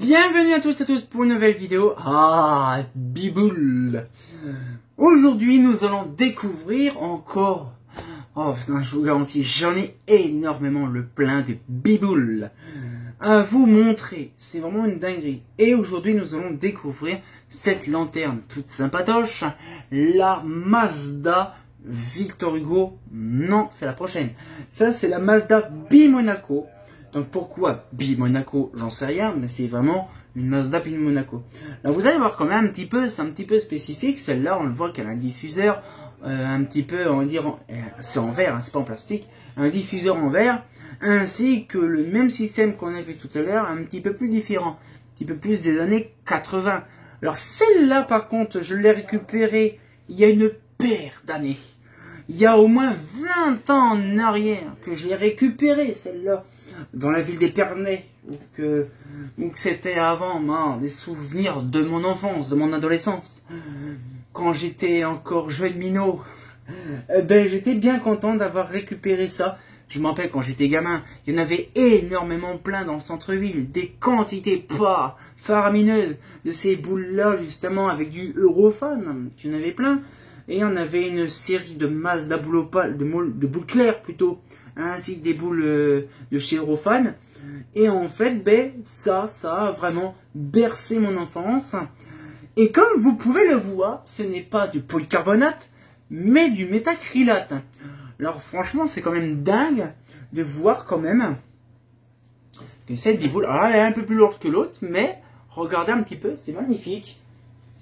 Bienvenue à tous et à tous pour une nouvelle vidéo. Ah, biboule. Aujourd'hui, nous allons découvrir encore... Oh putain, je vous garantis, j'en ai énormément le plein de biboules à vous montrer. C'est vraiment une dinguerie. Et aujourd'hui, nous allons découvrir cette lanterne toute sympatoche, la Mazda Victor Hugo. Non, c'est la prochaine. Ça, c'est la Mazda Bi-Monaco. Donc pourquoi Bi-Monaco, j'en sais rien, mais c'est vraiment une Mazda Bi-Monaco. Alors vous allez voir quand même c'est un petit peu spécifique. Celle-là, on le voit qu'elle a un diffuseur un petit peu, on va dire, c'est en verre, hein, c'est pas en plastique, un diffuseur en verre, ainsi que le même système qu'on a vu tout à l'heure, un petit peu plus différent, un petit peu plus des années 80. Alors celle-là, par contre, je l'ai récupérée il y a une paire d'années. Il y a au moins 20 ans en arrière que je l'ai récupérée, celle-là, dans la ville d'Épernay, où que c'était avant, des souvenirs de mon enfance, de mon adolescence. Quand j'étais encore jeune minot, j'étais bien content d'avoir récupéré ça. Je me rappelle quand j'étais gamin, il y en avait énormément plein dans le centre-ville, des quantités pas faramineuses de ces boules-là, justement, avec du Eurofan, il y en avait plein. Et on avait une série de Mazda boules opales, de boules claires plutôt, ainsi que des boules de chez Eurofan. Et en fait, ça a vraiment bercé mon enfance. Et comme vous pouvez le voir, ce n'est pas du polycarbonate, mais du métacrylate. Alors franchement, c'est quand même dingue de voir quand même que cette biboule, alors elle est un peu plus lourde que l'autre, mais regardez un petit peu, c'est magnifique.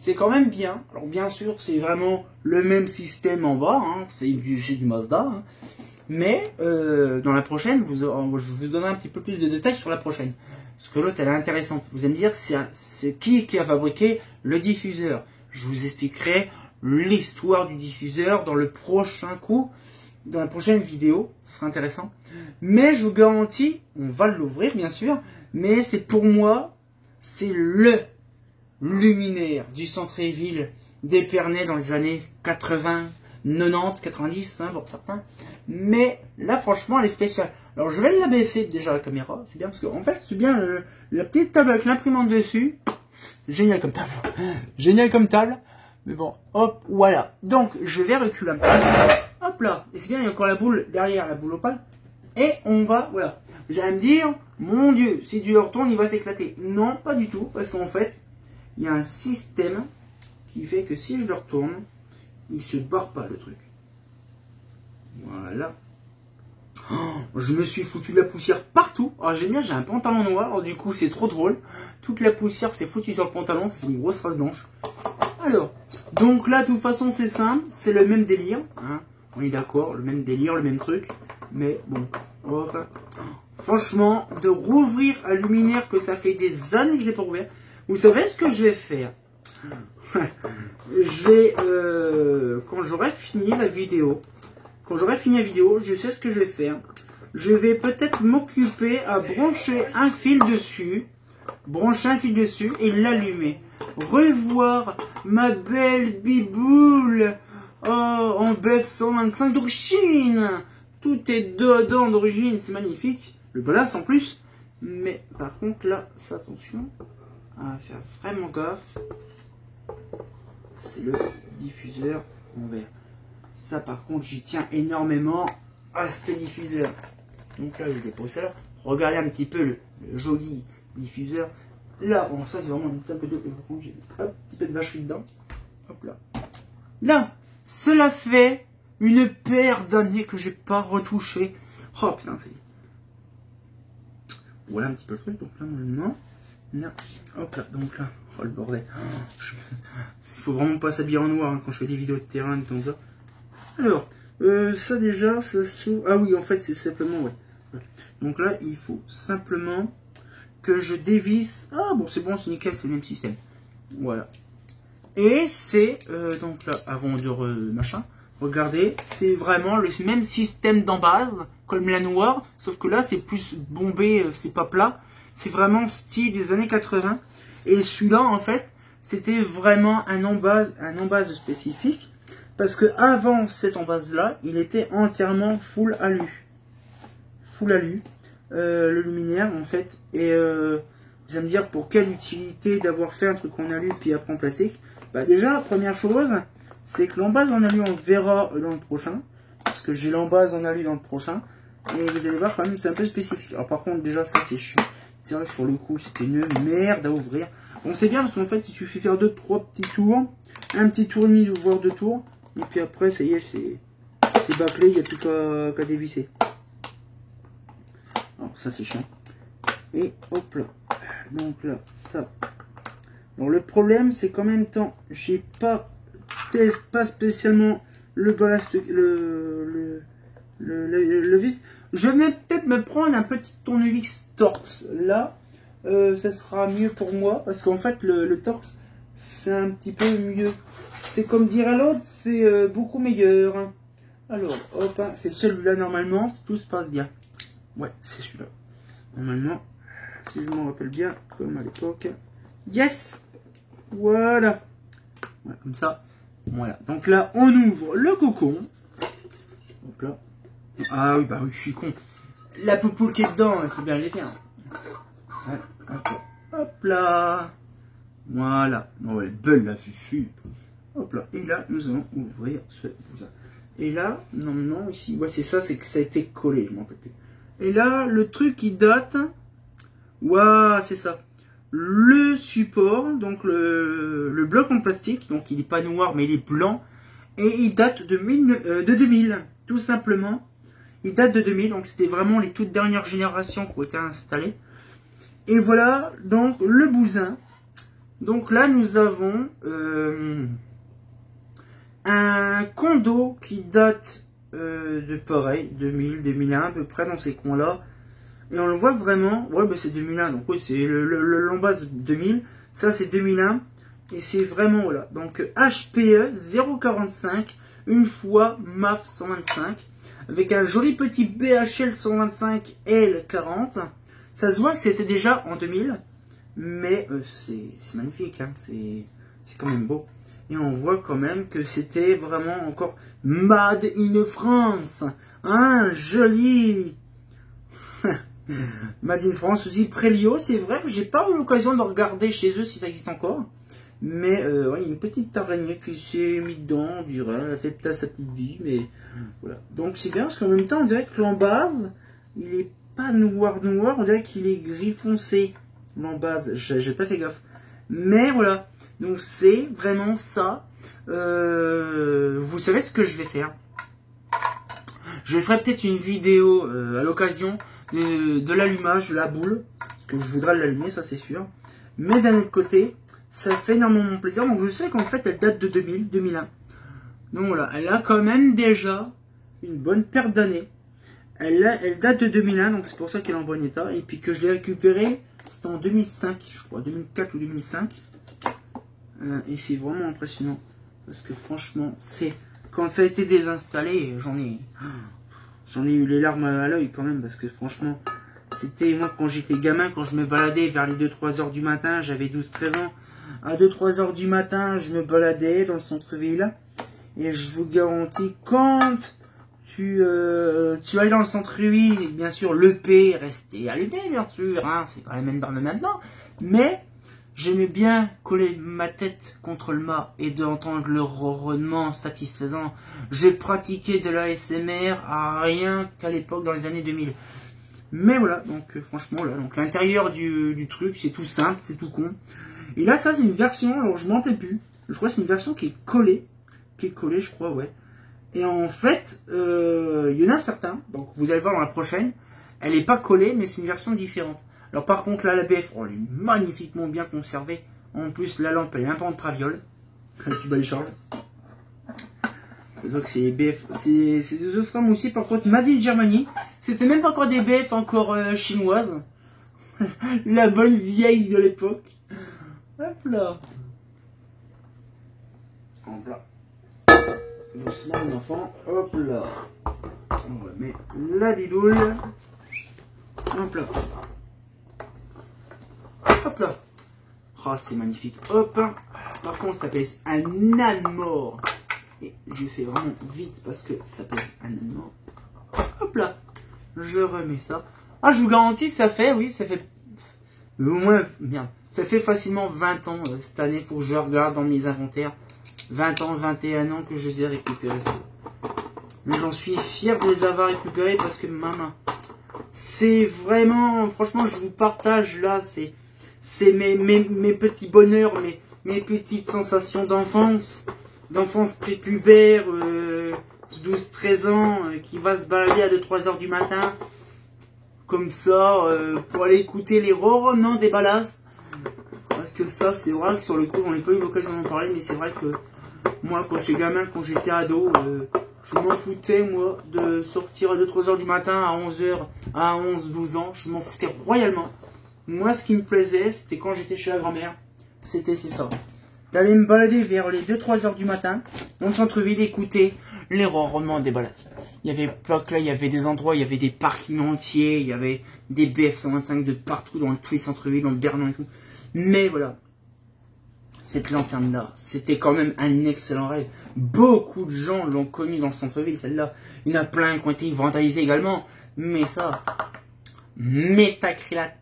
C'est quand même bien. Alors bien sûr, c'est vraiment le même système en bas, hein, c'est du Mazda. Hein. Mais dans la prochaine, je vous donnerai un petit peu plus de détails sur la prochaine. Parce que l'autre, elle est intéressante. Vous allez me dire, c'est qui a fabriqué le diffuseur. Je vous expliquerai l'histoire du diffuseur dans le prochain coup, dans la prochaine vidéo. Ce sera intéressant. Mais je vous garantis, on va l'ouvrir bien sûr, mais c'est pour moi, c'est le luminaire du centre-ville d'Épernay dans les années 80, 90, 90 hein, pour certains. Mais là, franchement, elle est spéciale. Alors, je vais la baisser déjà la caméra. C'est bien parce qu'en fait, c'est bien la petite table avec l'imprimante dessus. Génial comme table. Génial comme table. Mais bon, hop, voilà. Donc, je vais reculer un peu. Hop là. Et c'est bien, il y a encore la boule derrière, la boule opale. Et on va, voilà. Vous allez me dire, mon Dieu, si tu le retournes, il va s'éclater. Non, pas du tout. Parce qu'en fait, il y a un système qui fait que si je le retourne, il se barre pas le truc. Voilà. Oh, je me suis foutu de la poussière partout. Alors j'aime bien, j'ai un pantalon noir, alors du coup c'est trop drôle. Toute la poussière s'est foutue sur le pantalon, c'est une grosse trace blanche. Alors, donc là de toute façon c'est simple, c'est le même délire. Hein. On est d'accord, le même délire, le même truc. Mais bon, hop. Franchement, de rouvrir un luminaire que ça fait des années que je l'ai pas rouvert. Vous savez ce que je vais faire? Je vais, quand j'aurai fini la vidéo, je sais ce que je vais faire. Je vais peut-être m'occuper à brancher un fil dessus, et l'allumer. Revoir ma belle biboule en BF 125 d'origine. Tout est dedans d'origine, c'est magnifique. Le ballast en plus. Mais par contre là, attention à faire vraiment gaffe. C'est le diffuseur en verre. Ça par contre j'y tiens énormément à ce diffuseur. Donc là je dépose ça. Regardez un petit peu le joli diffuseur. Là, bon ça c'est vraiment une simple de j'ai un petit peu de vacherie dedans. Hop là. Là, cela fait une paire d'années que j'ai pas retouché. Oh putain, c'est... Voilà un petit peu le truc. Donc là normalement. Là, hop là, donc là. Oh le bordel. Il faut vraiment pas s'habiller en noir hein, quand je fais des vidéos de terrain comme ça. Alors, ça déjà, ça s'ouvre. Ah oui, en fait, c'est simplement, ouais. Donc là, il faut simplement que je dévisse. Ah bon, c'est nickel, c'est le même système. Voilà. Et c'est, donc là, avant de machin, regardez, c'est vraiment le même système d'embase, comme la noire, sauf que là, c'est plus bombé, c'est pas plat. C'est vraiment style des années 80. Et celui-là, en fait, c'était vraiment un embase spécifique. Parce que avant cette embase-là, il était entièrement full alu. Le luminaire, en fait. Et Vous allez me dire pour quelle utilité d'avoir fait un truc en alu puis après en plastique. Bah déjà, première chose, c'est que l'embase en alu on le verra dans le prochain. Parce que j'ai l'embase en alu dans le prochain. Et vous allez voir quand même c'est un peu spécifique. Alors par contre déjà ça c'est chiant. C'est vrai sur le coup c'était une merde à ouvrir. Bon c'est bien parce qu'en fait il suffit de faire 2-3 petits tours. Un petit tour et demi voire 2 tours. Et puis après ça y est c'est bâclé, il n'y a plus qu'à dévisser. Alors ça c'est chiant. Et hop là. Donc là ça. Alors le problème c'est qu'en même temps j'ai pas spécialement le ballast, le vis. Je vais peut-être me prendre un petit tournevis Torx. Là, ça sera mieux pour moi. Parce qu'en fait, le Torx, c'est un petit peu mieux. C'est comme dire à l'autre, c'est beaucoup meilleur. Alors, hop, hein, c'est celui-là normalement, si tout se passe bien. Ouais, c'est celui-là. Normalement, si je m'en rappelle bien, comme à l'époque. Yes! Voilà. Ouais, comme ça. Voilà. Donc là, on ouvre le cocon. Hop là. Ah oui, bah oui, je suis con. La poupoule qui est dedans, il faut bien les faire. Ouais, hop là. Voilà. Oh, elle est belle la fufu. Hop là. Et là, nous allons ouvrir ce bousin. Et là, normalement, ici, ouais, c'est ça, c'est que ça a été collé, je m'en rappelle plus. Et là, le truc qui date. Waouh, c'est ça. Le support, donc le bloc en plastique, donc il n'est pas noir, mais il est blanc. Et il date de 2000, tout simplement. Il date de 2000, donc c'était vraiment les toutes dernières générations qui ont été installées. Et voilà, donc le bousin. Donc là, nous avons un condo qui date de pareil, 2000, 2001, à peu près dans ces coins-là. Et on le voit vraiment, ouais, bah c'est 2001, donc oui, c'est l'embase 2000. Ça, c'est 2001. Et c'est vraiment, voilà. Donc, HPE 045, une fois MAF 125, avec un joli petit BHL 125 L40. Ça se voit que c'était déjà en 2000, mais c'est magnifique, hein. C'est quand même beau. Et on voit quand même que c'était vraiment encore Made in France. Hein, joli. Made in France aussi, Prélio, c'est vrai que j'ai pas eu l'occasion de regarder chez eux si ça existe encore. Mais ouais, il y a une petite araignée qui s'est mise dedans, on dirait, elle a fait peut-être sa petite vie, mais voilà. Donc c'est bien parce qu'en même temps, on dirait que l'embase, il est pas noir, on dirait qu'il est gris foncé. L'embase, j'ai pas fait gaffe. Mais voilà, donc c'est vraiment ça. Vous savez ce que je vais faire? Je ferai peut-être une vidéo à l'occasion de l'allumage de la boule, parce que je voudrais l'allumer, ça c'est sûr. Mais d'un autre côté, ça fait énormément plaisir. Donc je sais qu'en fait elle date de 2000, 2001. Donc voilà, elle a quand même déjà une bonne paire d'années. Elle date de 2001, donc c'est pour ça qu'elle est en bon état. Et puis que je l'ai récupérée, c'était en 2005, je crois, 2004 ou 2005. Et c'est vraiment impressionnant. Parce que franchement, c'est quand ça a été désinstallé, j'en ai eu les larmes à l'œil quand même. Parce que franchement, c'était moi quand j'étais gamin, quand je me baladais vers les 2-3 heures du matin, j'avais 12-13 ans. À 2-3 heures du matin, je me baladais dans le centre-ville. Et je vous garantis, quand tu allais dans le centre-ville, bien sûr, l'EP restait allumé, bien sûr. Hein, c'est pas la même norme maintenant. Mais j'aimais bien coller ma tête contre le mât et d'entendre le ronronnement satisfaisant. J'ai pratiqué de l'ASMR à rien qu'à l'époque, dans les années 2000. Mais voilà, donc franchement, là, donc l'intérieur du truc, c'est tout simple, c'est tout con. Et là, ça, c'est une version, alors je m'en rappelle plus. Je crois que c'est une version qui est collée, je crois, ouais. Et en fait, il y en a certains, donc vous allez voir dans la prochaine, elle n'est pas collée, mais c'est une version différente. Alors par contre, là, la BF, oh, elle est magnifiquement bien conservée. En plus, la lampe, elle est un peu en traviole. Le tube à l'écharge. C'est sûr que c'est BF. C'est des Osram aussi, par contre, Made in Germany. C'était même pas encore des BF encore chinoises. La bonne vieille de l'époque. Hop là. Hop là. Doucement, mon enfant. Hop là. On va mettre la bidoule. Hop là. Hop là. Oh, c'est magnifique. Hop. Par contre, ça pèse un âne mort. Et je fais vraiment vite parce que ça pèse un âne mort. Hop là. Je remets ça. Ah, je vous garantis, ça fait, oui, ça fait Au moins, merde, ça fait facilement 20 ans cette année, faut que je regarde dans mes inventaires. 20 ans, 21 ans que je les ai récupérés. Mais j'en suis fier de les avoir récupérés parce que maman, c'est vraiment, franchement, je vous partage là, c'est mes petits bonheurs, mes petites sensations d'enfance prépubère, 12-13 ans, qui va se balader à 2-3 heures du matin, comme ça, pour aller écouter les ronronnements des balasses. Parce que ça, c'est vrai que sur le coup, j'en ai pas eu l'occasion d'en parler, mais c'est vrai que moi, quand j'étais gamin, quand j'étais ado, je m'en foutais, moi, de sortir à 2-3 heures du matin à 11h, à 11-12 ans. Je m'en foutais royalement. Moi, ce qui me plaisait, c'était quand j'étais chez la grand-mère. C'est ça. D'aller me balader vers les 2-3 heures du matin, dans le centre-ville, écouter les ronronnements des balasses. Il y avait là, il y avait des endroits, il y avait des parkings entiers, il y avait des BF-125 de partout, dans tous les centres-villes, dans le Berlin et tout. Mais voilà. Cette lanterne-là, c'était quand même un excellent rêve. Beaucoup de gens l'ont connue dans le centre-ville, celle-là. Il y en a plein qui ont été vandalisés également. Mais ça, métacrylate.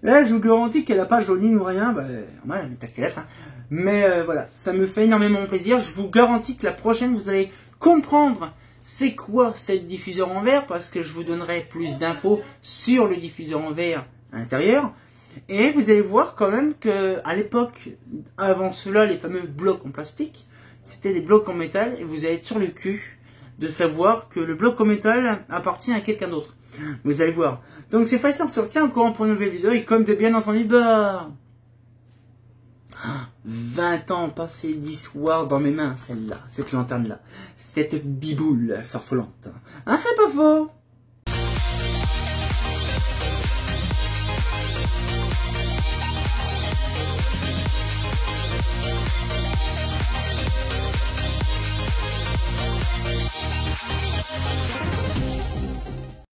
Là, je vous garantis qu'elle n'a pas jauni ou rien. Bah, ouais, métacrylate. Hein. Mais voilà, ça me fait énormément plaisir. Je vous garantis que la prochaine, vous allez comprendre c'est quoi cette diffuseur en verre. Parce que je vous donnerai plus d'infos sur le diffuseur en verre intérieur. Et vous allez voir quand même que à l'époque, avant cela, les fameux blocs en plastique, c'était des blocs en métal et vous allez être sur le cul de savoir que le bloc en métal appartient à quelqu'un d'autre. Vous allez voir. Donc c'est facile, on se retient au courant pour une nouvelle vidéo et comme de bien entendu, 20 ans passés d'histoire dans mes mains, celle-là, cette lanterne-là, cette biboule farfelante. Hein, c'est pas faux.